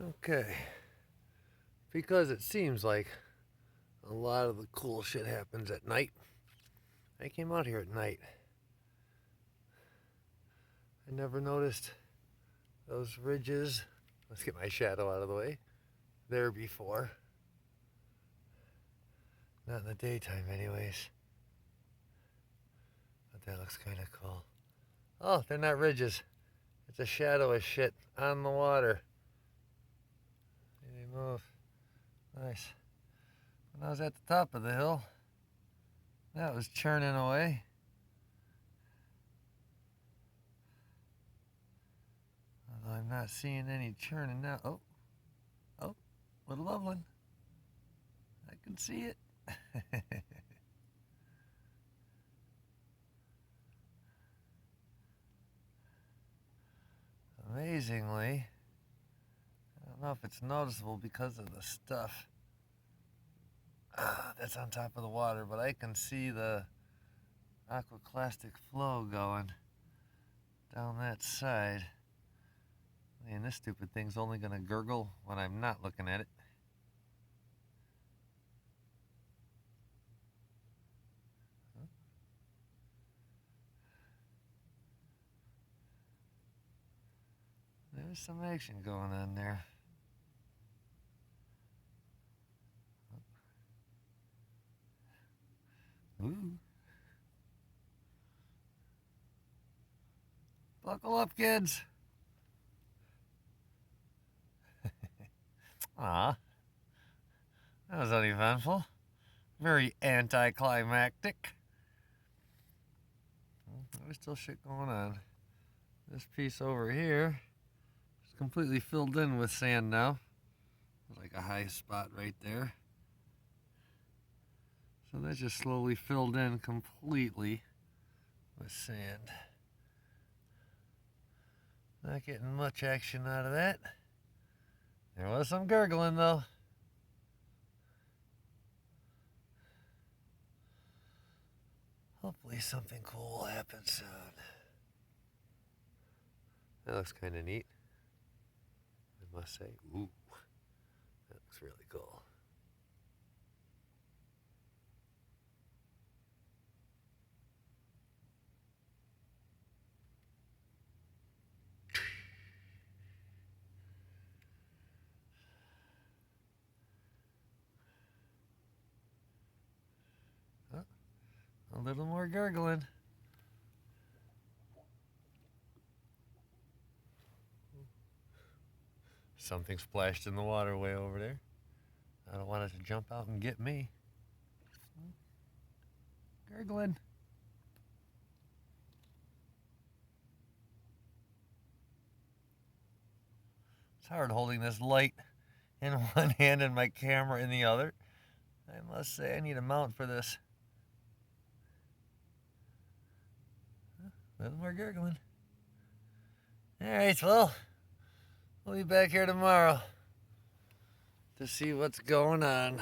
Okay. Because it seems like a lot of the cool shit happens at night. I came out here at night. I never noticed those ridges. Let's get my shadow out of the way. There before. Not in the daytime, anyways. But that looks kind of cool. Oh, they're not ridges. It's a shadow of shit on the water. They move. Nice. When I was at the top of the hill, that was churning away. Although I'm not seeing any churning now. Oh, little Loveland. I can see it. Amazingly, I don't know if it's noticeable because of the stuff that's on top of the water, but I can see the aquaclastic flow going down that side. And this stupid thing's only going to gurgle when I'm not looking at it. There's some action going on there. Ooh. Buckle up, kids. Ah, that was uneventful. Very anticlimactic. There's still shit going on. This piece over here is completely filled in with sand now. There's like a high spot right there. So that's just slowly filled in completely with sand. Not getting much action out of that. There was some gurgling though. Hopefully something cool will happen soon. That looks kind of neat, I must say. Ooh, that looks really cool. Oh, a little more gurgling. Something splashed in the water way over there. I don't want it to jump out and get me. Gurgling. It's hard holding this light in one hand and my camera in the other. I must say, I need a mount for this. A little more gurgling. Alright, well, we'll be back here tomorrow to see what's going on.